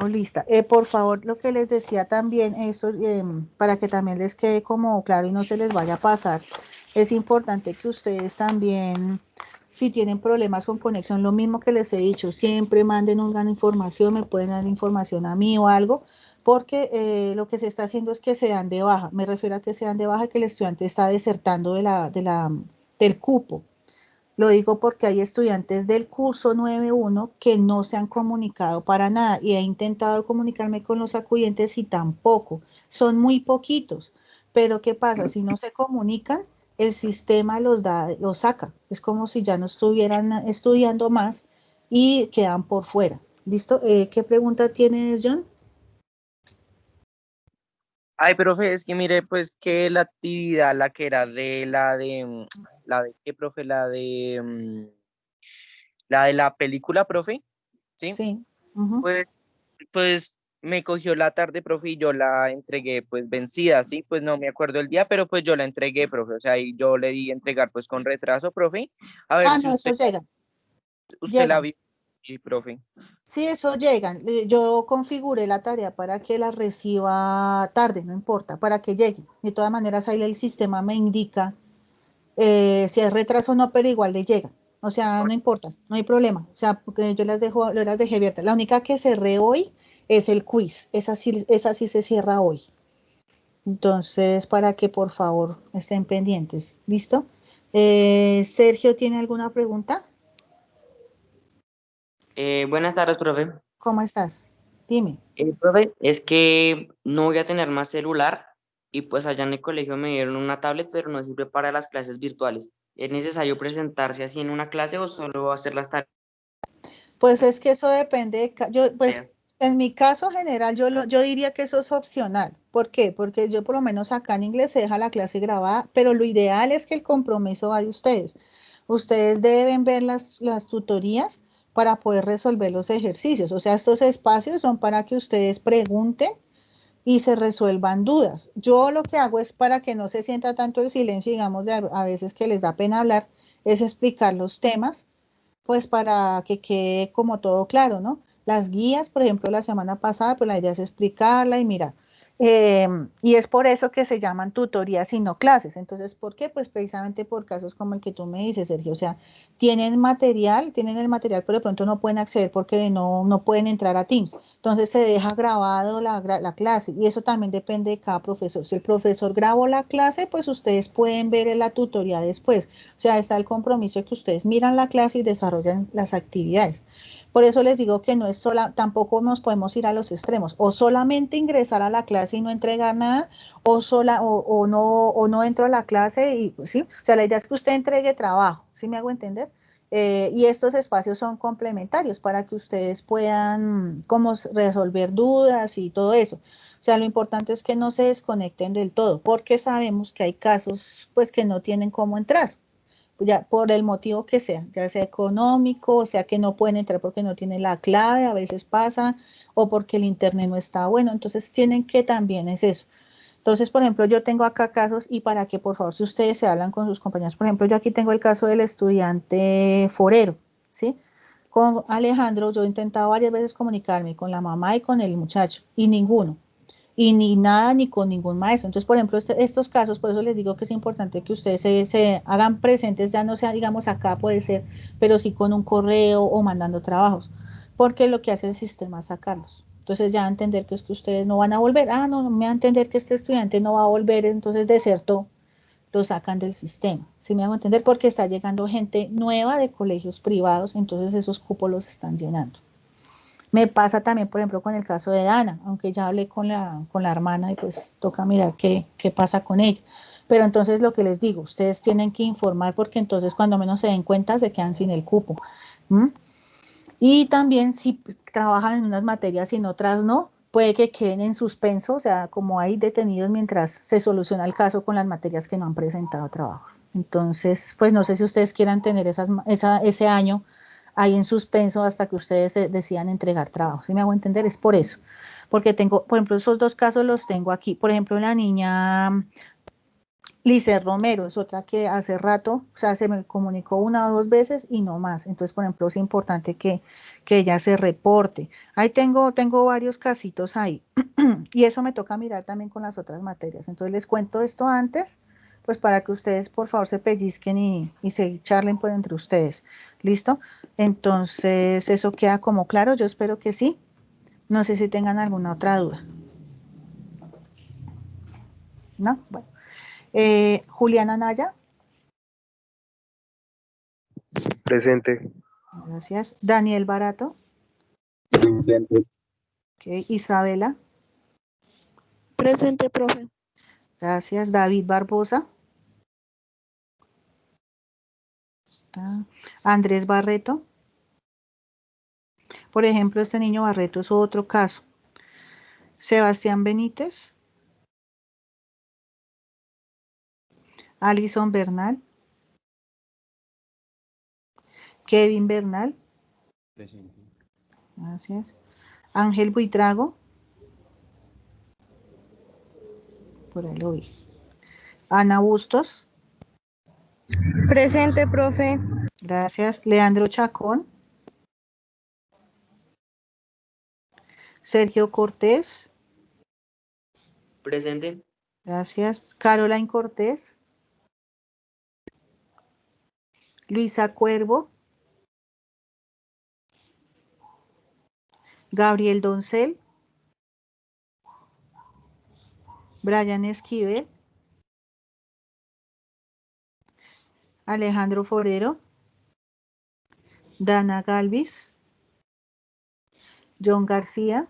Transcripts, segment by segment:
Oh, lista. Por favor, lo que les decía también, eso, para que también les quede como claro y no se les vaya a pasar, es importante que ustedes también, si tienen problemas con conexión, lo mismo que les he dicho, siempre manden una información, me pueden dar información a mí o algo, porque lo que se está haciendo es que se dan de baja. Me refiero a que se dan de baja, que el estudiante está desertando del cupo. Lo digo porque hay estudiantes del curso 9.1 que no se han comunicado para nada y he intentado comunicarme con los acudientes y tampoco, son muy poquitos. Pero ¿qué pasa? Si no se comunican, el sistema los saca. Es como si ya no estuvieran estudiando más y quedan por fuera. ¿Listo? ¿Qué pregunta tienes, John? Ay, profe, es que mire, pues que la actividad, la que era de la de qué, profe, la de la película, profe, ¿sí? Sí. Ujú. Pues, pues me cogió la tarde, profe, y yo la entregué pues vencida, ¿sí? Pues no me acuerdo el día, pero pues yo la entregué, profe, o sea, y yo le di entregar pues con retraso, profe. A ver Ah, si no, eso llega. usted la Llegan. vio, sí, profe. Sí, eso llegan. Yo configuré la tarea para que la reciba tarde, no importa, para que llegue. De todas maneras, ahí el sistema me indica si hay retraso o no, pero igual le llega. O sea, no importa, no hay problema. O sea, porque yo las dejé abiertas. La única que cerré hoy es el quiz. Esa sí se cierra hoy. Entonces, para que por favor estén pendientes. ¿Listo? Sergio, ¿tiene alguna pregunta? Buenas tardes, profe. ¿Cómo estás? Dime. Profe, es que no voy a tener más celular y pues allá en el colegio me dieron una tablet, pero no sirve para las clases virtuales. ¿Es necesario presentarse así en una clase o solo hacer las Pues es que eso depende yo, pues tareas? en mi caso general, yo diría que eso es opcional. ¿Por qué? Porque yo por lo menos acá en inglés se deja la clase grabada, pero lo ideal es que el compromiso va de ustedes. Ustedes deben ver las tutorías para poder resolver los ejercicios. O sea, estos espacios son para que ustedes pregunten y se resuelvan dudas. Yo lo que hago es para que no se sienta tanto el silencio, digamos, a veces que les da pena hablar, es explicar los temas pues para que quede como todo claro, ¿no? Las guías, por ejemplo, la semana pasada, pues la idea es explicarla y mira, y es por eso que se llaman tutorías y no clases. Entonces, ¿por qué? Pues precisamente por casos como el que tú me dices, Sergio. O sea, tienen el material, pero de pronto no pueden acceder porque no pueden entrar a Teams. Entonces se deja grabado la clase y eso también depende de cada profesor. Si el profesor grabó la clase, pues ustedes pueden ver la tutoría después. O sea, está el compromiso de que ustedes miran la clase y desarrollan las actividades. Por eso les digo que no es sola, tampoco nos podemos ir a los extremos, o solamente ingresar a la clase y no entregar nada, o no entro a la clase y pues, sí, o sea, la idea es que usted entregue trabajo, ¿sí me hago entender? Y estos espacios son complementarios para que ustedes puedan como resolver dudas y todo eso. O sea, lo importante es que no se desconecten del todo, porque sabemos que hay casos pues que no tienen cómo entrar ya por el motivo que sea, ya sea económico, o sea que no pueden entrar porque no tienen la clave, a veces pasa, o porque el internet no está bueno, entonces tienen que también es eso. Entonces, por ejemplo, yo tengo acá casos y para que por favor, si ustedes se hablan con sus compañeros, por ejemplo, yo aquí tengo el caso del estudiante forero, ¿sí? Con Alejandro, yo he intentado varias veces comunicarme con la mamá y con el muchacho, y ninguno y ni nada ni con ningún maestro. Entonces, por ejemplo, estos casos, por eso les digo que es importante que ustedes se hagan presentes, ya no sea, digamos, acá puede ser, pero sí con un correo o mandando trabajos, porque lo que hace el sistema es sacarlos. Entonces ya entender que es que ustedes no van a volver, no, no me va a entender que este estudiante no va a volver, entonces desertó, lo sacan del sistema. ¿Sí me hago entender? Porque está llegando gente nueva de colegios privados, entonces esos cupos los están llenando. Me pasa también, por ejemplo, con el caso de Dana, aunque ya hablé con la hermana y pues toca mirar qué pasa con ella. Pero entonces lo que les digo, ustedes tienen que informar porque entonces cuando menos se den cuenta se quedan sin el cupo. ¿M? Y también si trabajan en unas materias y en otras no, puede que queden en suspenso, o sea, como hay detenidos mientras se soluciona el caso con las materias que no han presentado trabajo. Entonces, pues no sé si ustedes quieran tener ese año ahí en suspenso hasta que ustedes decidan entregar trabajo. Si me hago entender, es por eso. Porque tengo, por ejemplo, esos dos casos los tengo aquí. Por ejemplo, la niña Lice Romero es otra que hace rato, o sea, se me comunicó 1 o 2 veces y no más. Entonces, por ejemplo, es importante que ella se reporte. Ahí tengo varios casitos ahí. Y eso me toca mirar también con las otras materias. Entonces, les cuento esto antes, pues para que ustedes, por favor, se pellizquen y se charlen por entre ustedes. ¿Listo? Entonces, eso queda como claro. Yo espero que sí. No sé si tengan alguna otra duda. ¿No? Bueno. Juliana Naya. Presente. Gracias. Daniel Barato. Presente. Okay. Isabela. Presente, profe. Gracias. David Barbosa. Está. Andrés Barreto. Por ejemplo, este niño Barreto es otro caso. Sebastián Benítez. Alison Bernal. Kevin Bernal. Presente. Gracias. Ángel Buitrago. Por ahí lo vi. Ana Bustos. Presente, profe. Gracias. Leandro Chacón. Sergio Cortés. Presente. Gracias. Caroline Cortés. Luisa Cuervo. Gabriel Doncel. Brian Esquivel. Alejandro Forero. Dana Galvis. John García.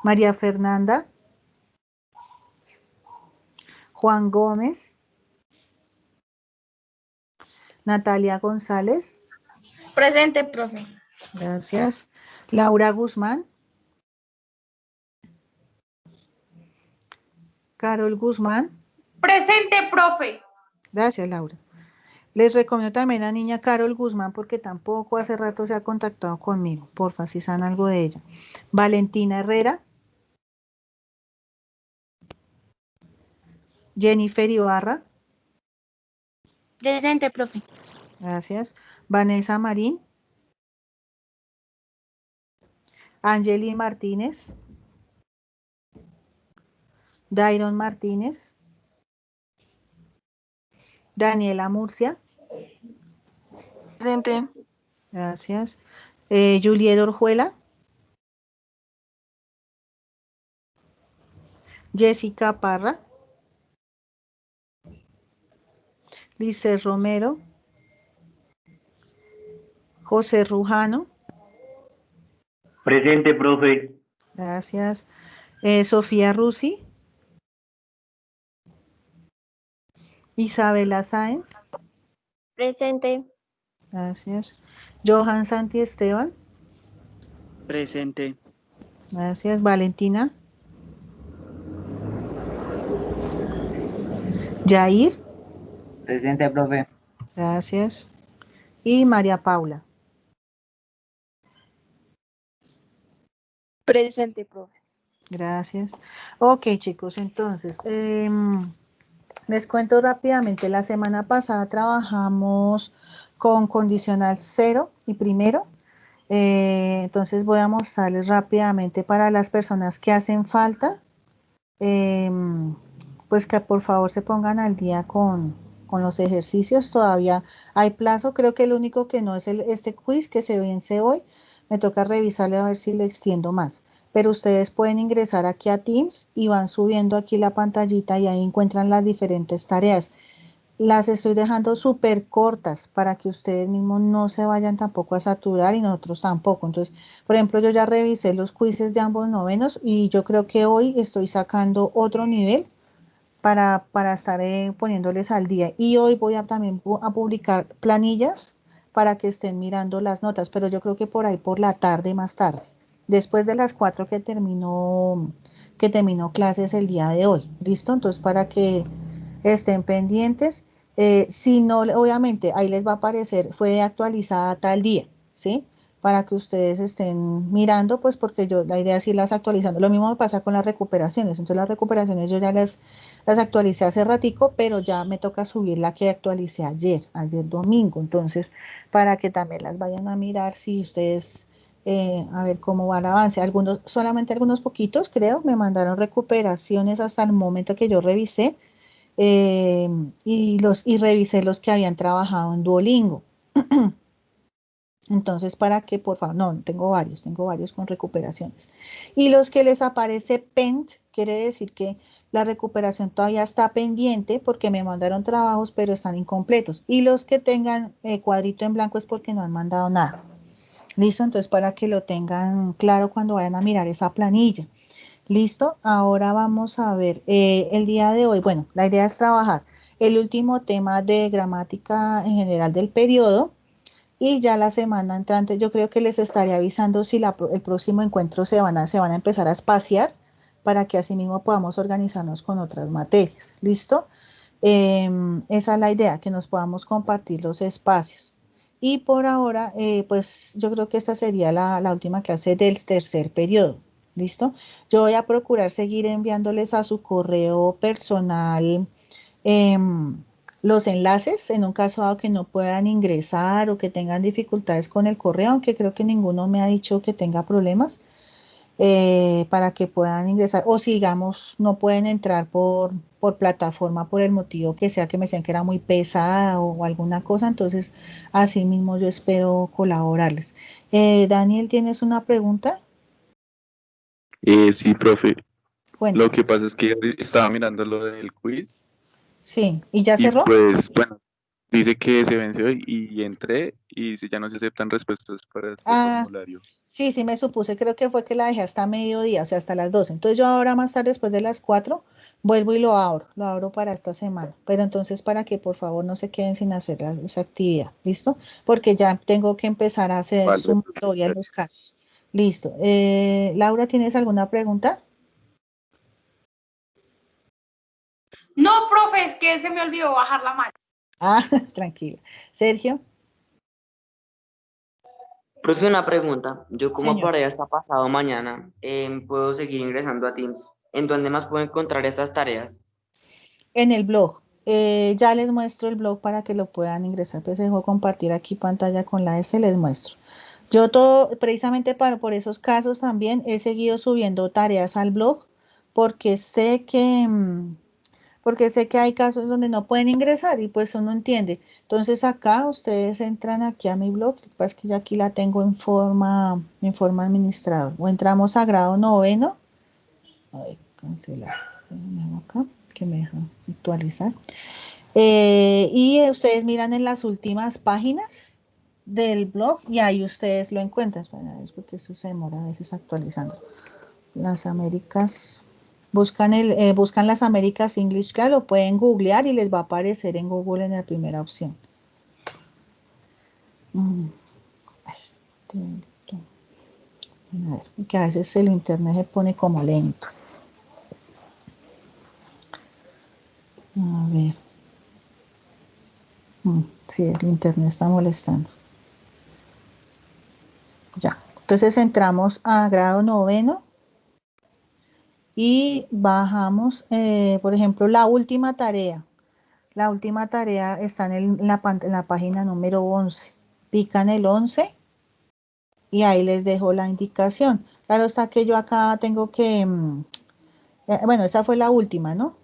María Fernanda. Juan Gómez. Natalia González. Presente, profe. Gracias. Laura Guzmán. Carol Guzmán. Presente, profe. Gracias, Laura. Les recomiendo también a niña Carol Guzmán porque tampoco hace rato se ha contactado conmigo. Porfa, si saben algo de ella. Valentina Herrera. Jennifer Ibarra. Presente, profe. Gracias. Vanessa Marín. Angeli Martínez. Dairon Martínez. Daniela Murcia. Presente. Gracias. Juliet Orjuela. Jessica Parra. Lice Romero. José Rujano. Presente, profe. Gracias. Sofía Rusi. Isabela Sáenz. Presente. Gracias. Johan Santi Esteban. Presente. Gracias. Valentina. Jair. Presente, profe. Gracias. Y María Paula. Presente, profe. Gracias. Ok, chicos, entonces, les cuento rápidamente. La semana pasada trabajamos con condicional 0 y primero. Entonces voy a mostrarles rápidamente para las personas que hacen falta, pues que por favor se pongan al día con los ejercicios. Todavía hay plazo. Creo que el único que no es este quiz que se vence hoy. Me toca revisarle a ver si le extiendo más. Pero ustedes pueden ingresar aquí a Teams y van subiendo aquí la pantallita y ahí encuentran las diferentes tareas. Las estoy dejando súper cortas para que ustedes mismos no se vayan tampoco a saturar y nosotros tampoco. Entonces, por ejemplo, yo ya revisé los quizzes de ambos novenos y yo creo que hoy estoy sacando otro nivel para estar poniéndoles al día. Y hoy voy a también a publicar planillas para que estén mirando las notas, pero yo creo que por ahí por la tarde, más tarde, después de las 4 que terminó clases el día de hoy. ¿Listo? Entonces, para que estén pendientes. Si no, obviamente, ahí les va a aparecer, fue actualizada tal día, ¿sí? para que ustedes estén mirando, pues porque la idea es irlas actualizando. Lo mismo me pasa con las recuperaciones. Entonces las recuperaciones yo ya las actualicé hace ratico, pero ya me toca subir la que actualicé ayer domingo. Entonces, para que también las vayan a mirar si ustedes, a ver cómo va el avance. Solamente algunos poquitos, creo, me mandaron recuperaciones hasta el momento que yo revisé, eh, y revisé los que habían trabajado en Duolingo. Entonces, para que, por favor, no, tengo varios con recuperaciones. Y los que les aparece pend, quiere decir que la recuperación todavía está pendiente porque me mandaron trabajos, pero están incompletos. Y los que tengan cuadrito en blanco es porque no han mandado nada. ¿Listo? Entonces, para que lo tengan claro cuando vayan a mirar esa planilla. ¿Listo? Ahora vamos a ver el día de hoy. Bueno, la idea es trabajar el último tema de gramática en general del periodo. Y ya la semana entrante yo creo que les estaré avisando si el próximo encuentro se van a empezar a espaciar para que así mismo podamos organizarnos con otras materias. ¿Listo? Esa es la idea, que nos podamos compartir los espacios. Y por ahora, pues yo creo que esta sería la última clase del tercer periodo. ¿Listo? Yo voy a procurar seguir enviándoles a su correo personal los enlaces en un caso dado que no puedan ingresar o que tengan dificultades con el correo, aunque creo que ninguno me ha dicho que tenga problemas, para que puedan ingresar, o si digamos no pueden entrar por plataforma por el motivo que sea, que me decían que era muy pesada o alguna cosa, entonces así mismo yo espero colaborarles. Daniel, ¿tienes una pregunta? Sí, profe. Bueno, Lo que pasa es que estaba mirando lo del quiz sí, ¿y ya y cerró? pues, bueno, dice que se venció y entré y si ya no se aceptan respuestas para este Ah, formulario. sí, sí me supuse, creo que fue que la dejé hasta mediodía, o sea, hasta las 12. Entonces yo ahora más tarde, después de las 4, vuelvo y lo abro para esta semana. Pero entonces para que por favor no se queden sin hacer esa actividad, ¿listo? Porque ya tengo que empezar a hacer Vale, sumatoria en los gracias. casos. Listo. Laura, ¿tienes alguna pregunta? No, profe, es que se me olvidó bajar la mano. Ah, tranquila. Sergio, Profe, una pregunta. Yo como señor. para ya está pasado mañana, puedo seguir ingresando a Teams. ¿En dónde más puedo encontrar estas tareas? En el blog. Ya les muestro el blog para que lo puedan ingresar. Pues dejo compartir aquí pantalla con la S, les muestro. Yo precisamente por esos casos también he seguido subiendo tareas al blog porque sé que hay casos donde no pueden ingresar y pues uno entiende. Entonces acá ustedes entran aquí a mi blog, lo que pasa es que ya aquí la tengo en forma administrador. O entramos a grado noveno. A ver, cancelar. Déjame acá que me deja actualizar. Y ustedes miran en las últimas páginas del blog y ahí ustedes lo encuentran. Espera, es porque eso se demora a veces actualizando. Las Américas, buscan las Américas English Class, lo pueden googlear y les va a aparecer en Google en la primera opción. A ver, que a veces el internet se pone como lento. A ver. Sí, el internet está molestando. Ya. Entonces entramos a grado noveno y bajamos, por ejemplo, la última tarea. La última tarea está en la página número 11. Pican el 11 y ahí les dejo la indicación. Claro está que yo acá tengo que, bueno, esa fue la última, ¿no?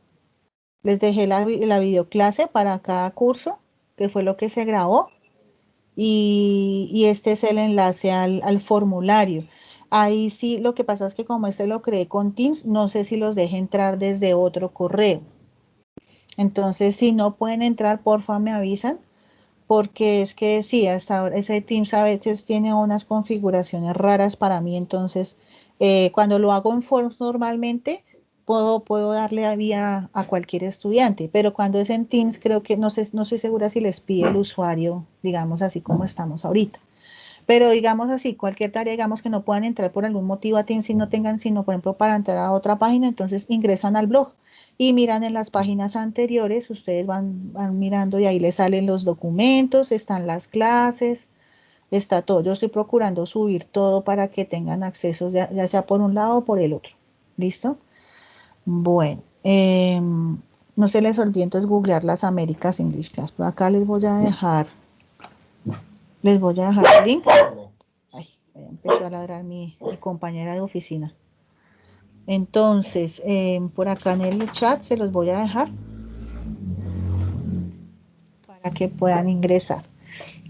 Les dejé la videoclase para cada curso, que fue lo que se grabó. Y este es el enlace al formulario. Ahí sí, lo que pasa es que como este lo creé con Teams, no sé si los deje entrar desde otro correo. Entonces, si no pueden entrar, porfa, me avisan, porque es que sí, hasta ahora ese Teams a veces tiene unas configuraciones raras para mí, entonces cuando lo hago en Forms normalmente, puedo darle a vía a cualquier estudiante, pero cuando es en Teams creo que no sé, no estoy segura si les pide el usuario, digamos así como estamos ahorita. Pero digamos así, cualquier tarea, digamos que no puedan entrar por algún motivo a Teams, si no tengan, sino por ejemplo para entrar a otra página, entonces ingresan al blog y miran en las páginas anteriores, ustedes van mirando y ahí les salen los documentos, están las clases, está todo. Yo estoy procurando subir todo para que tengan acceso, ya sea por un lado o por el otro. ¿Listo? Bueno, no se les olvide entonces googlear las Américas English Class. Por acá les voy a dejar el link. Ay, empezó a ladrar mi compañera de oficina. Entonces, por acá en el chat se los voy a dejar para que puedan ingresar.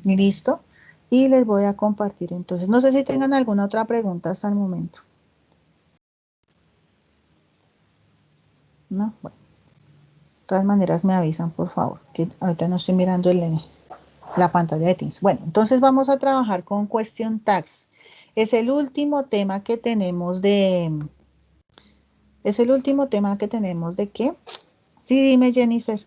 ¿Listo? Y les voy a compartir entonces. No sé si tengan alguna otra pregunta hasta el momento. ¿No? Bueno. De todas maneras me avisan, por favor, que ahorita no estoy mirando la pantalla de Teams. Bueno, entonces vamos a trabajar con Question Tags. Es el último tema que tenemos de... ¿Es el último tema que tenemos de qué? Sí, dime, Jennifer.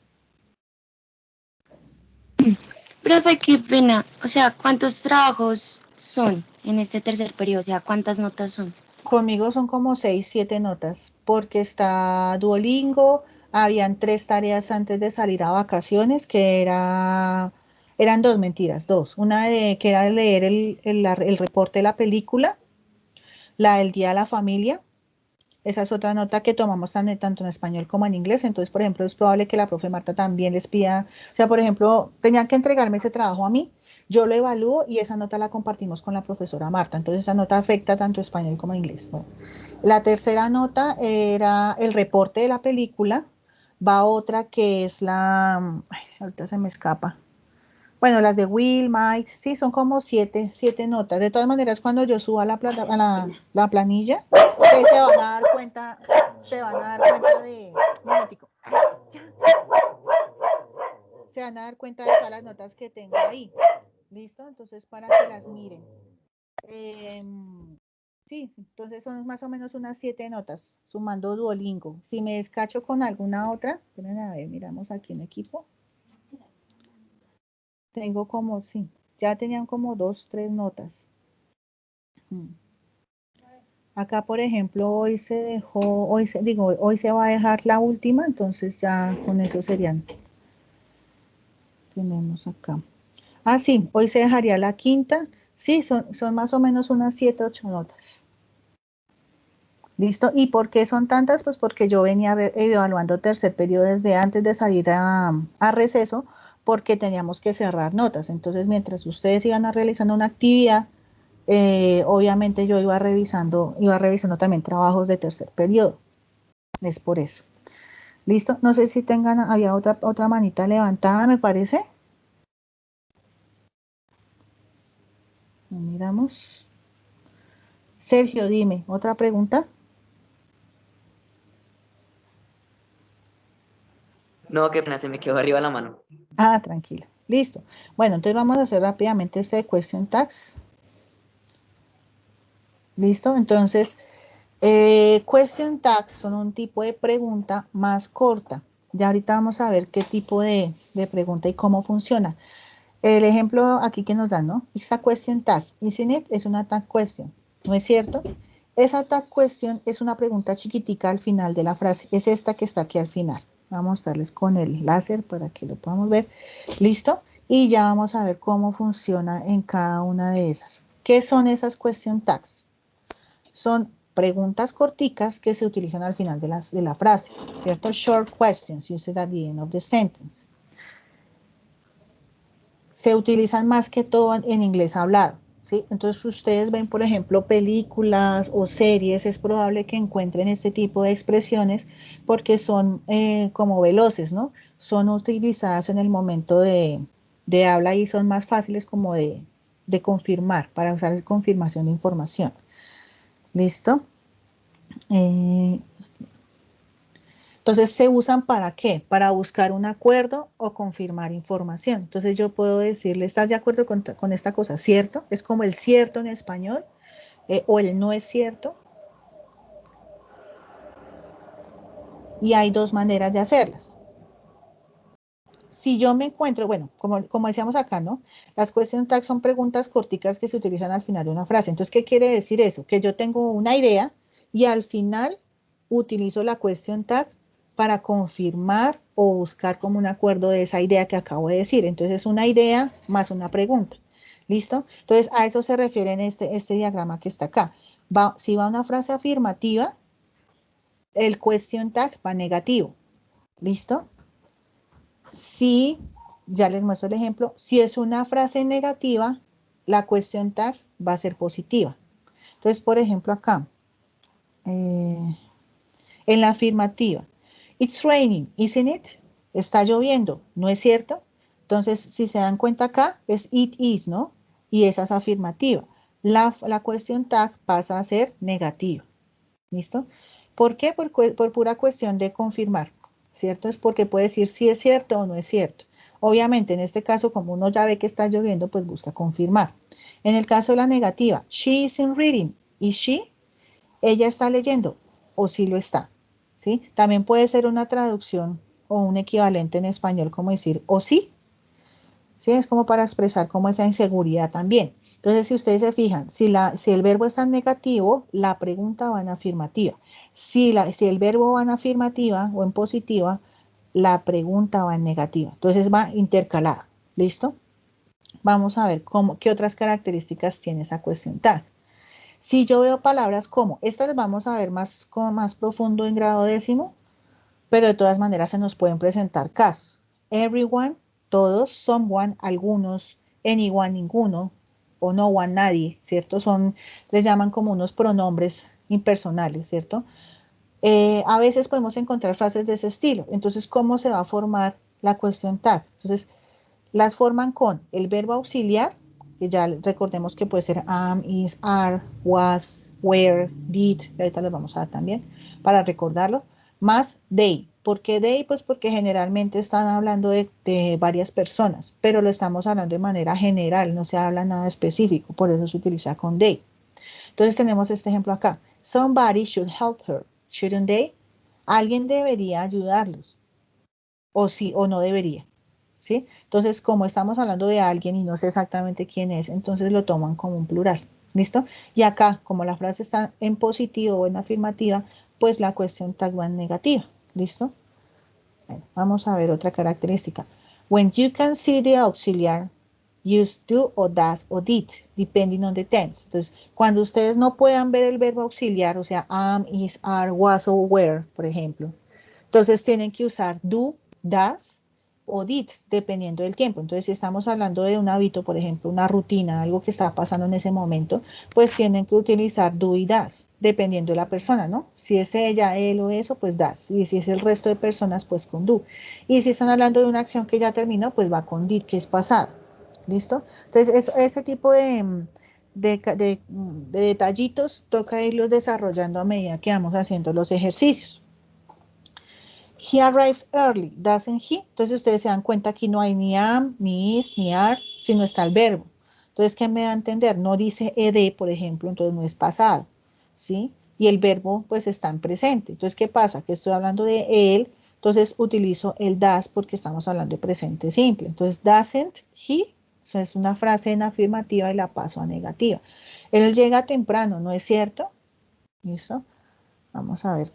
Profe, qué pena. O sea, ¿cuántos trabajos son en este tercer periodo? O sea, ¿cuántas notas son? Conmigo son como 6, 7 notas, porque está Duolingo, habían 3 tareas antes de salir a vacaciones, que eran 2, mentiras, 2. Una que era leer el reporte de la película, la del Día de la Familia. Esa es otra nota que tomamos tanto en español como en inglés. Entonces, por ejemplo, es probable que la profe Marta también les pida, o sea, por ejemplo, tenían que entregarme ese trabajo a mí, yo lo evalúo y esa nota la compartimos con la profesora Marta. Entonces, esa nota afecta tanto español como inglés. Bueno, la tercera nota era el reporte de la película. Va otra que es ahorita se me escapa. Bueno, las de Will, Mike, sí, son como 7 notas. De todas maneras, cuando yo suba la planilla, ustedes se van a dar cuenta de, un momentico. Se van a dar cuenta de todas las notas que tengo ahí. ¿Listo? Entonces, para que las miren. Sí, entonces son más o menos unas 7 notas, sumando Duolingo. Si me descacho con alguna otra, esperen a ver, miramos aquí en equipo. Tengo como, sí, ya tenían como 2, 3 notas. Acá, por ejemplo, hoy se va a dejar la última, entonces ya con eso serían. Tenemos acá. Ah, sí, hoy se dejaría la quinta. Sí, son más o menos unas 7, 8 notas. ¿Listo? ¿Y por qué son tantas? Pues porque yo venía evaluando tercer periodo desde antes de salir a receso, porque teníamos que cerrar notas. Entonces, mientras ustedes iban realizando una actividad, obviamente yo iba revisando también trabajos de tercer periodo. Es por eso. ¿Listo? No sé si había otra manita levantada, me parece. Miramos. Sergio, dime, ¿otra pregunta? No, qué pena, se me quedó arriba la mano. Ah, tranquilo. Listo. Bueno, entonces vamos a hacer rápidamente este question tags. ¿Listo? Entonces, question tags son un tipo de pregunta más corta. Ya ahorita vamos a ver qué tipo de pregunta y cómo funciona. El ejemplo aquí que nos dan, ¿no? It's a question tag. Isn't it? Es una tag question. ¿No es cierto? Esa tag question es una pregunta chiquitica al final de la frase. Es esta que está aquí al final. Vamos a mostrarles con el láser para que lo podamos ver. ¿Listo? Y ya vamos a ver cómo funciona en cada una de esas. ¿Qué son esas question tags? Son preguntas corticas que se utilizan al final de la frase, ¿cierto? Short questions used at the end of the sentence. Se utilizan más que todo en inglés hablado, ¿sí? Entonces, ustedes ven, por ejemplo, películas o series, es probable que encuentren este tipo de expresiones porque son como veloces, ¿no? Son utilizadas en el momento de habla y son más fáciles como de confirmar, para usar confirmación de información. ¿Listo? Entonces, ¿se usan para qué? Para buscar un acuerdo o confirmar información. Entonces, yo puedo decirle, ¿estás de acuerdo con esta cosa? ¿Cierto? Es como el cierto en español o el no es cierto. Y hay 2 maneras de hacerlas. Si yo me encuentro, bueno, como decíamos acá, ¿no? Las question tags son preguntas corticas que se utilizan al final de una frase. Entonces, ¿qué quiere decir eso? Que yo tengo una idea y al final utilizo la question tag para confirmar o buscar como un acuerdo de esa idea que acabo de decir. Entonces, es una idea más una pregunta. ¿Listo? Entonces, a eso se refiere en este diagrama que está acá. Si va una frase afirmativa, el question tag va negativo. ¿Listo? Si, ya les muestro el ejemplo, si es una frase negativa, la question tag va a ser positiva. Entonces, por ejemplo, acá, en la afirmativa, it's raining, isn't it? Está lloviendo, ¿no es cierto? Entonces, si se dan cuenta acá, es it is, ¿no? Y esa es afirmativa. La question tag pasa a ser negativa. ¿Listo? ¿Por qué? Por pura cuestión de confirmar, ¿cierto? Es porque puede decir si es cierto o no es cierto. Obviamente, en este caso, como uno ya ve que está lloviendo, pues busca confirmar. En el caso de la negativa, she isn't reading. ¿Y she? Ella está leyendo o sí lo está, ¿sí? También puede ser una traducción o un equivalente en español como decir o sí, ¿sí? Es como para expresar como esa inseguridad también. Entonces, si ustedes se fijan, si el verbo está en negativo, la pregunta va en afirmativa. Si el verbo va en afirmativa o en positiva, la pregunta va en negativa. Entonces va intercalada. ¿Listo? Vamos a ver qué otras características tiene esa cuestión tag. Si yo veo palabras como, estas las vamos a ver más profundo en grado décimo, pero de todas maneras se nos pueden presentar casos. Everyone, todos, someone, algunos, anyone, ninguno, o no one, nadie, ¿cierto? Les llaman como unos pronombres impersonales, ¿cierto? A veces podemos encontrar frases de ese estilo. Entonces, ¿cómo se va a formar la cuestión tag? Entonces, las forman con el verbo auxiliar, que ya recordemos que puede ser am, is, are, was, were, did, ahorita les vamos a dar también, para recordarlo, más they. ¿Por qué they? Pues porque generalmente están hablando de varias personas, pero lo estamos hablando de manera general, no se habla nada específico, por eso se utiliza con they. Entonces tenemos este ejemplo acá. Somebody should help her, shouldn't they? Alguien debería ayudarlos, o sí o no debería. ¿Sí? Entonces, como estamos hablando de alguien y no sé exactamente quién es, entonces lo toman como un plural. ¿Listo? Y acá, como la frase está en positivo o en afirmativa, pues la cuestión tag va en negativa. ¿Listo? Bueno, vamos a ver otra característica. When you can see the auxiliar, use do o does o did, depending on the tense. Entonces, cuando ustedes no puedan ver el verbo auxiliar, o sea, am, is, are, was o were, por ejemplo, entonces tienen que usar do, does o did, dependiendo del tiempo. Entonces, si estamos hablando de un hábito, por ejemplo, una rutina, algo que está pasando en ese momento, pues tienen que utilizar do y does, dependiendo de la persona, ¿no? Si es ella, él o eso, pues does. Y si es el resto de personas, pues con do. Y si están hablando de una acción que ya terminó, pues va con did, que es pasado. ¿Listo? Entonces, ese tipo de detallitos toca irlos desarrollando a medida que vamos haciendo los ejercicios. He arrives early, doesn't he? Entonces ustedes se dan cuenta que no hay ni am, ni is, ni are, sino está el verbo. Entonces, ¿qué me da a entender? No dice ed, por ejemplo, entonces no es pasado, ¿sí? Y el verbo pues está en presente. Entonces, ¿qué pasa? Que estoy hablando de él, entonces utilizo el does porque estamos hablando de presente simple. Entonces, doesn't he? Eso es una frase en afirmativa y la paso a negativa. Él llega temprano, ¿no es cierto? ¿Listo? Vamos a ver.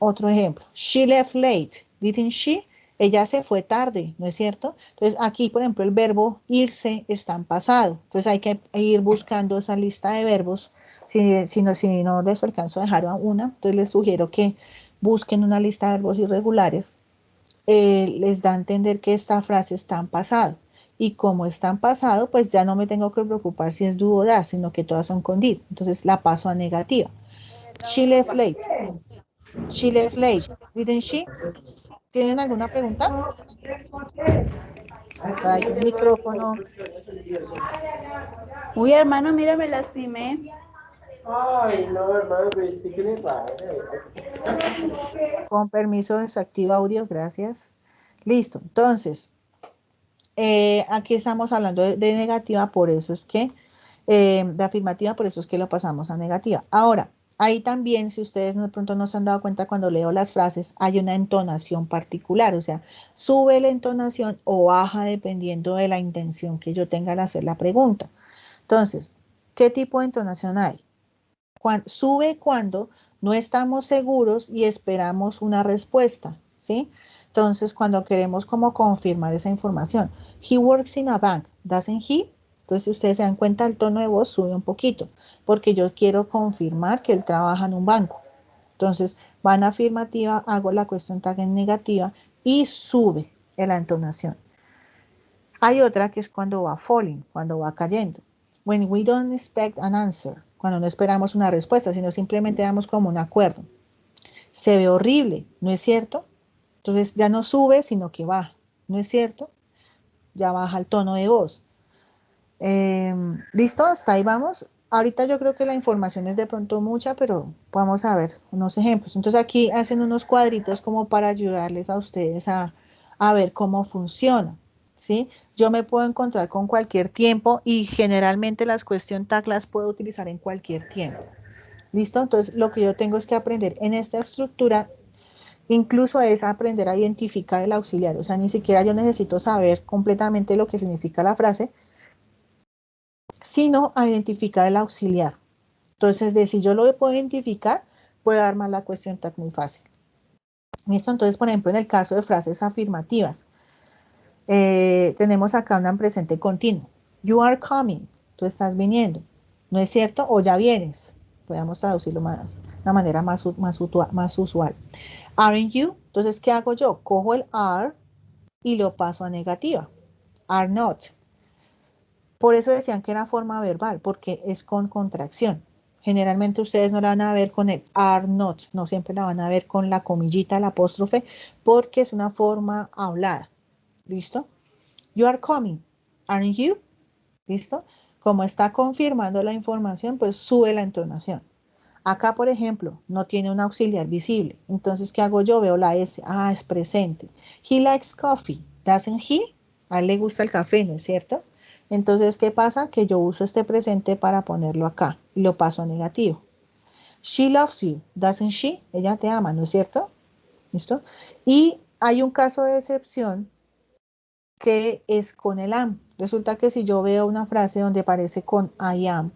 Otro ejemplo, she left late, didn't she? Ella se fue tarde, ¿no es cierto? Entonces aquí, por ejemplo, el verbo irse está en pasado. Entonces hay que ir buscando esa lista de verbos. Si no les alcanzo a dejar una, entonces les sugiero que busquen una lista de verbos irregulares. Les da a entender que esta frase está en pasado. Y como está en pasado, pues ya no me tengo que preocupar si es do o da, sino que todas son con did. Entonces la paso a negativa. She left late. She left late, didn't she? ¿Tienen alguna pregunta? Ay, el micrófono. Uy, hermano, mira, me lastimé. Ay, no, hermano, pero sí que le pasa. Con permiso, desactiva audio, gracias. Listo, entonces, aquí estamos hablando de negativa, por eso es que, de afirmativa, por eso es que lo pasamos a negativa. Ahora, ahí también, si ustedes de pronto no se han dado cuenta cuando leo las frases, hay una entonación particular, o sea, sube la entonación o baja dependiendo de la intención que yo tenga al hacer la pregunta. Entonces, ¿qué tipo de entonación hay? Sube cuando no estamos seguros y esperamos una respuesta, ¿sí? Entonces, cuando queremos como confirmar esa información. He works in a bank, doesn't he? Entonces, si ustedes se dan cuenta, el tono de voz sube un poquito, porque yo quiero confirmar que él trabaja en un banco. Entonces, va en afirmativa, hago la question tag en negativa y sube en la entonación. Hay otra que es cuando va falling, cuando va cayendo. When we don't expect an answer, cuando no esperamos una respuesta, sino simplemente damos como un acuerdo. Se ve horrible, ¿no es cierto? Entonces ya no sube, sino que baja, ¿no es cierto? Ya baja el tono de voz. ¿Listo? Hasta ahí vamos. Ahorita yo creo que la información es de pronto mucha, pero vamos a ver unos ejemplos. Entonces aquí hacen unos cuadritos como para ayudarles a ustedes a ver cómo funciona, ¿sí? Yo me puedo encontrar con cualquier tiempo y generalmente las question tag las puedo utilizar en cualquier tiempo. ¿Listo? Entonces lo que yo tengo es que aprender en esta estructura, incluso es aprender a identificar el auxiliar. O sea, ni siquiera yo necesito saber completamente lo que significa la frase, sino a identificar el auxiliar. Entonces, si yo lo puedo identificar, puedo armar la question tag muy fácil. ¿Listo? Entonces, por ejemplo, en el caso de frases afirmativas, tenemos acá una en presente continuo. You are coming. Tú estás viniendo. ¿No es cierto? O ya vienes. Podemos traducirlo de una manera más usual. Aren't you? Entonces, ¿qué hago yo? Cojo el are y lo paso a negativa. Are not. Por eso decían que era forma verbal, porque es con contracción. Generalmente ustedes no la van a ver con el are not, no siempre la van a ver con la comillita, la apóstrofe, porque es una forma hablada. ¿Listo? You are coming, aren't you? ¿Listo? Como está confirmando la información, pues sube la entonación. Acá, por ejemplo, no tiene un auxiliar visible. Entonces, ¿qué hago yo? Veo la S. Ah, es presente. He likes coffee, doesn't he? A él le gusta el café, ¿no es cierto? Entonces, ¿qué pasa? Que yo uso este presente para ponerlo acá y lo paso a negativo. She loves you, doesn't she? Ella te ama, ¿no es cierto? ¿Listo? Y hay un caso de excepción que es con el am. Resulta que si yo veo una frase donde aparece con I am,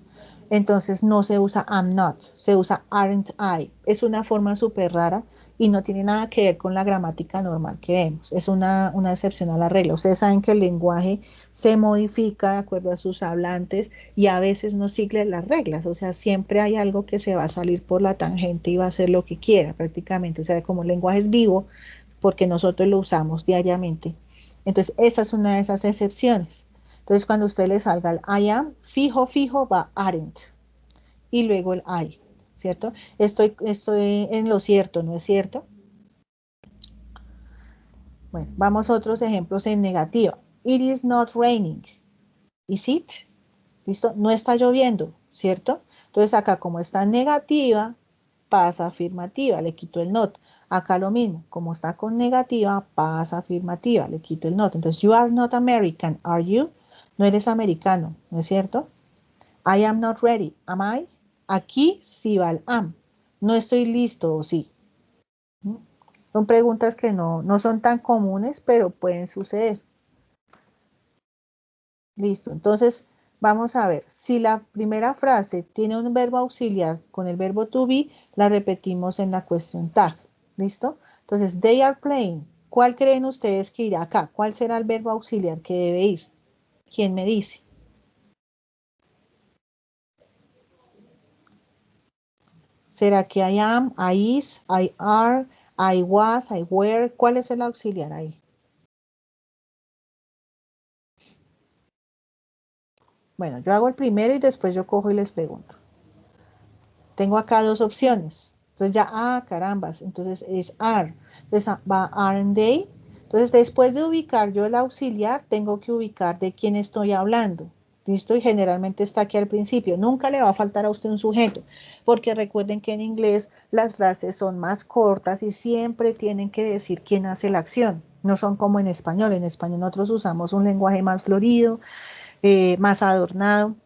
entonces no se usa am not, se usa aren't I. Es una forma súper rara y no tiene nada que ver con la gramática normal que vemos. Es una excepción a la regla. Ustedes saben que el lenguaje se modifica de acuerdo a sus hablantes y a veces no sigue las reglas. O sea, siempre hay algo que se va a salir por la tangente y va a hacer lo que quiera prácticamente. O sea, como el lenguaje es vivo, porque nosotros lo usamos diariamente. Entonces, esa es una de esas excepciones. Entonces, cuando usted le salga el I am, fijo, va aren't. Y luego el I, ¿cierto? Estoy en lo cierto, ¿no es cierto? Bueno, vamos a otros ejemplos en negativa. It is not raining. Is it? ¿Listo? No está lloviendo, ¿cierto? Entonces, acá como está en negativa, pasa afirmativa, le quito el not. Acá lo mismo, como está con negativa, pasa afirmativa, le quito el not. Entonces, you are not American, are you? No eres americano, ¿no es cierto? I am not ready, am I? Aquí sí va el am. No estoy listo, ¿o sí? Son preguntas que no son tan comunes, pero pueden suceder. Listo, entonces vamos a ver. Si la primera frase tiene un verbo auxiliar con el verbo to be, la repetimos en la question tag. ¿Listo? Entonces, they are playing. ¿Cuál creen ustedes que irá acá? ¿Cuál será el verbo auxiliar que debe ir? ¿Quién me dice? ¿Será que I am, I is, I are, I was, I were? ¿Cuál es el auxiliar ahí? Bueno, yo hago el primero y después yo cojo y les pregunto. Tengo acá dos opciones. Entonces ya, carambas, entonces es are. Entonces va aren't they. Entonces después de ubicar yo el auxiliar, tengo que ubicar de quién estoy hablando. ¿Listo? Y generalmente está aquí al principio. Nunca le va a faltar a usted un sujeto, porque recuerden que en inglés las frases son más cortas y siempre tienen que decir quién hace la acción. No son como en español. En español nosotros usamos un lenguaje más florido, más adornado.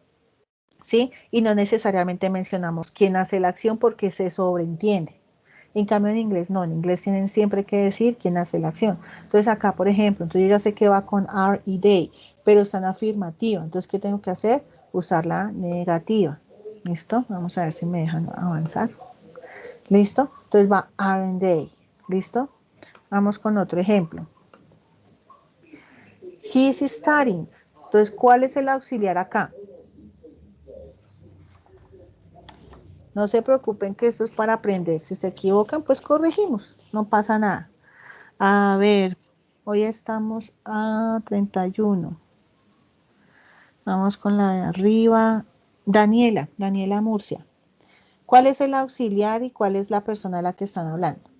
¿Sí? Y no necesariamente mencionamos quién hace la acción porque se sobreentiende. En cambio en inglés no, en inglés tienen siempre que decir quién hace la acción. Entonces acá, por ejemplo, entonces yo ya sé que va con are y they, pero está en afirmativa. Entonces, ¿qué tengo que hacer? Usar la negativa. ¿Listo? Vamos a ver si me dejan avanzar. ¿Listo? Entonces va aren't they. ¿Listo? Vamos con otro ejemplo. He is studying. Entonces, ¿cuál es el auxiliar acá? No se preocupen que esto es para aprender. Si se equivocan, pues corregimos. No pasa nada. A ver, hoy estamos a 31. Vamos con la de arriba. Daniela Murcia. ¿Cuál es el auxiliar y cuál es la persona a la que están hablando?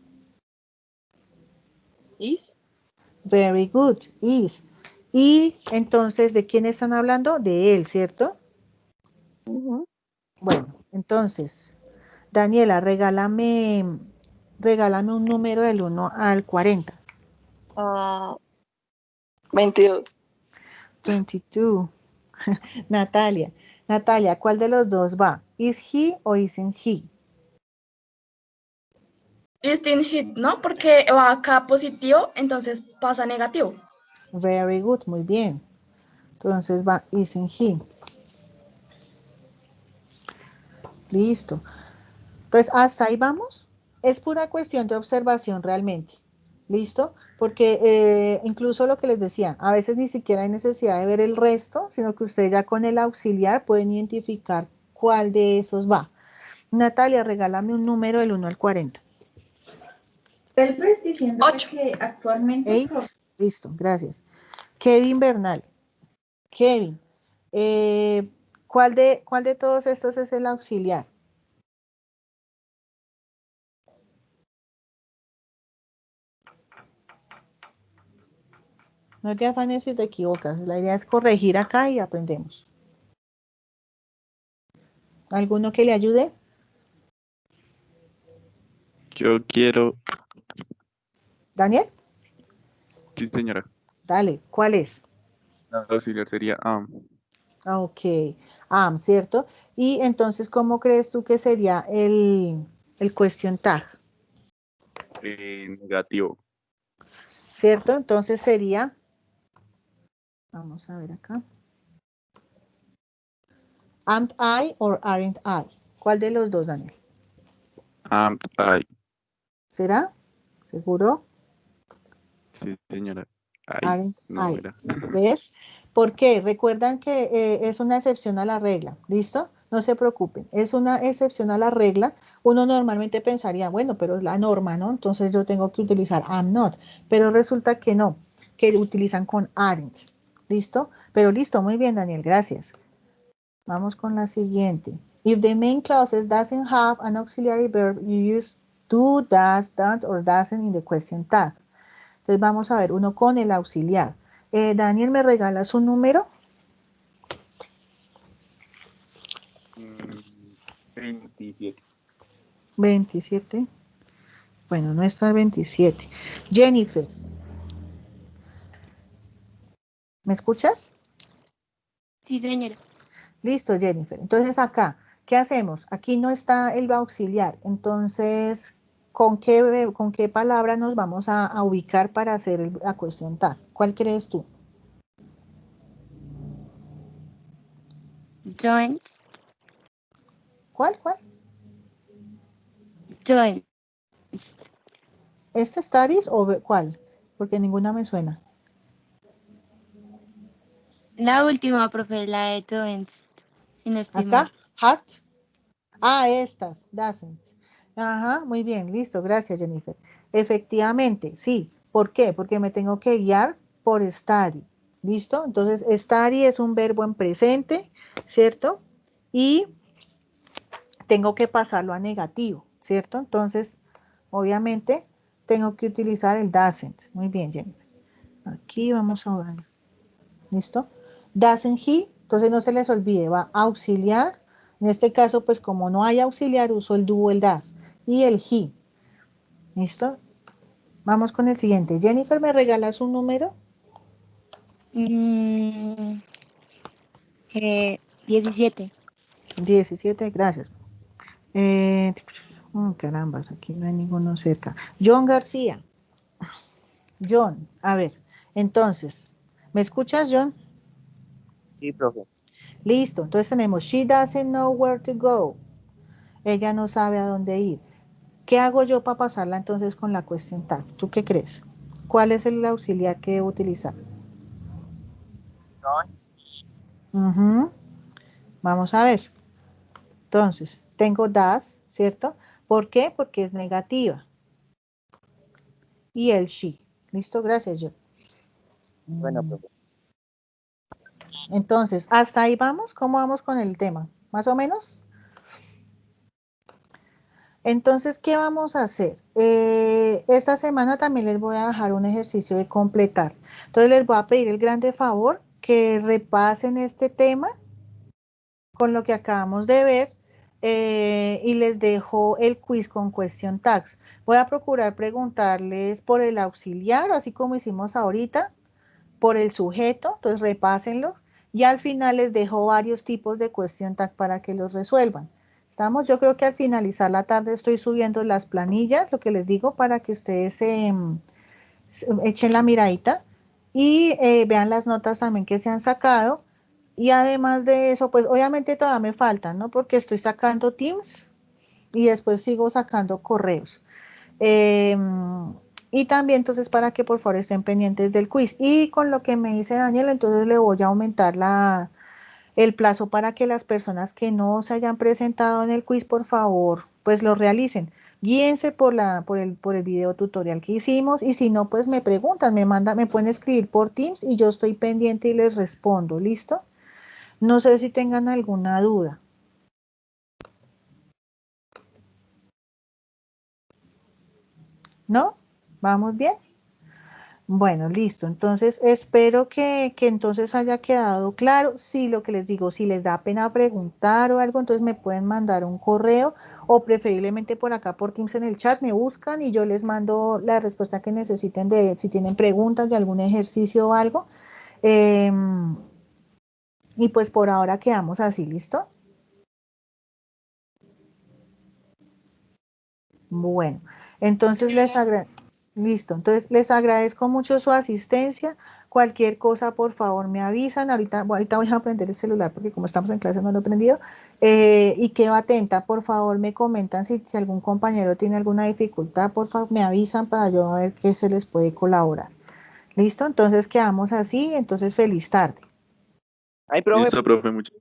Is. Very good, is. Y entonces, ¿de quién están hablando? De él, ¿cierto? Bueno, entonces, Daniela, regálame un número del 1 al 40. 22. 22. Natalia, ¿cuál de los dos va? ¿Is he o isn't he? Isn't hit, ¿no? Porque va acá positivo, entonces pasa negativo. Very good, muy bien. Entonces va isn't he. Listo. Pues hasta ahí vamos. Es pura cuestión de observación realmente. ¿Listo? Porque incluso lo que les decía, a veces ni siquiera hay necesidad de ver el resto, sino que ustedes ya con el auxiliar pueden identificar cuál de esos va. Natalia, regálame un número del 1 al 40. Pelpes diciendo 8. que actualmente... 8. Listo, gracias. Kevin Bernal. Kevin, ¿cuál de todos estos es el auxiliar? No te afanes si te equivocas. La idea es corregir acá y aprendemos. ¿Alguno que le ayude? Yo quiero, ¿Daniel? sí señora, Dale, ¿cuál es? la auxiliar sería Ok, ¿cierto? Y entonces, ¿cómo crees tú que sería el question tag? negativo. ¿Cierto? Entonces sería, vamos a ver acá. Am I or aren't I? ¿Cuál de los dos, Daniel? Ay, ¿Será? ¿Seguro? sí señora. Ay, Aren't no I. era. ¿Ves? ¿Por qué? Recuerdan que es una excepción a la regla, ¿listo? No se preocupen, es una excepción a la regla. Uno normalmente pensaría, bueno, pero es la norma, ¿no? Entonces yo tengo que utilizar am not, pero resulta que no, que utilizan con aren't, ¿listo? Pero listo, muy bien, Daniel, gracias. Vamos con la siguiente. If the main clause doesn't have an auxiliary verb, you use do, does, don't, or doesn't in the question tag. Entonces vamos a ver uno con el auxiliar. Daniel, ¿me regalas un número? 27. 27. Bueno, no está el 27. Jennifer, ¿me escuchas? Sí, señora. Listo, Jennifer. Entonces acá, ¿qué hacemos? Aquí no está el auxiliar. Entonces, ¿con qué palabra nos vamos a ubicar para hacer la cuestión tal? ¿Cuál crees tú? Joins. ¿Cuál? Joins. ¿Este studies o cuál? Porque ninguna me suena. La última, profe, la de joins. Si no estoy Acá, mal. heart. Estas, doesn't. Ajá, muy bien, listo, gracias, Jennifer. Efectivamente, sí. ¿Por qué? Porque me tengo que guiar por study. ¿Listo? Entonces, study es un verbo en presente, ¿cierto? Y tengo que pasarlo a negativo, ¿cierto? Entonces, obviamente, tengo que utilizar el doesn't. Muy bien, Jennifer. Aquí vamos a ver. ¿Listo? Doesn't he, entonces no se les olvide, va a auxiliar. En este caso, pues como no hay auxiliar, uso el do o el das. Y el he. ¿Listo? Vamos con el siguiente. Jennifer, ¿me regalas un número? 17. 17, gracias. Carambas, aquí no hay ninguno cerca. John García. John, a ver, entonces, ¿me escuchas, John? Sí, profe. Listo, entonces tenemos, she doesn't know where to go. Ella no sabe a dónde ir. ¿Qué hago yo para pasarla entonces con la question tag? ¿Tú qué crees? ¿Cuál es el auxiliar que debo utilizar? Ujú. Vamos a ver. Entonces, tengo das, ¿cierto? ¿Por qué? Porque es negativa. Y el she. ¿Listo? Gracias, yo. Bueno, profe. Entonces, hasta ahí vamos. ¿Cómo vamos con el tema? ¿Más o menos? Entonces, ¿qué vamos a hacer? Esta semana también les voy a dejar un ejercicio de completar. Entonces, les voy a pedir el grande favor que repasen este tema con lo que acabamos de ver y les dejo el quiz con question tags. Voy a procurar preguntarles por el auxiliar, así como hicimos ahorita, por el sujeto, entonces repásenlo, y al final les dejo varios tipos de question tag para que los resuelvan. ¿Estamos? Yo creo que al finalizar la tarde estoy subiendo las planillas, lo que les digo, para que ustedes se echen la miradita y vean las notas también que se han sacado. Y además de eso, pues obviamente todavía me faltan, ¿no? Porque estoy sacando Teams y después sigo sacando correos. Eh, y también entonces para que por favor estén pendientes del quiz. Y con lo que me dice Daniel, entonces le voy a aumentar el plazo para que las personas que no se hayan presentado en el quiz, por favor, pues lo realicen. Guíense por el video tutorial que hicimos y si no, pues me preguntan, me pueden escribir por Teams y yo estoy pendiente y les respondo. ¿Listo? No sé si tengan alguna duda. ¿No? ¿Vamos bien? Bueno, listo. Entonces, espero que entonces haya quedado claro. Sí, lo que les digo, si les da pena preguntar o algo, entonces me pueden mandar un correo o preferiblemente por acá por Teams en el chat me buscan y yo les mando la respuesta que necesiten de si tienen preguntas de algún ejercicio o algo. Y pues por ahora quedamos así, ¿listo? Bueno, entonces listo, entonces les agradezco mucho su asistencia. Cualquier cosa, por favor, me avisan. Ahorita voy a prender el celular porque como estamos en clase no lo he prendido. Y quedo atenta, por favor, me comentan si algún compañero tiene alguna dificultad, por favor, me avisan para yo ver qué se les puede colaborar. ¿Listo? Entonces quedamos así. Entonces, feliz tarde. Ay, profe, Listo, profe, muchas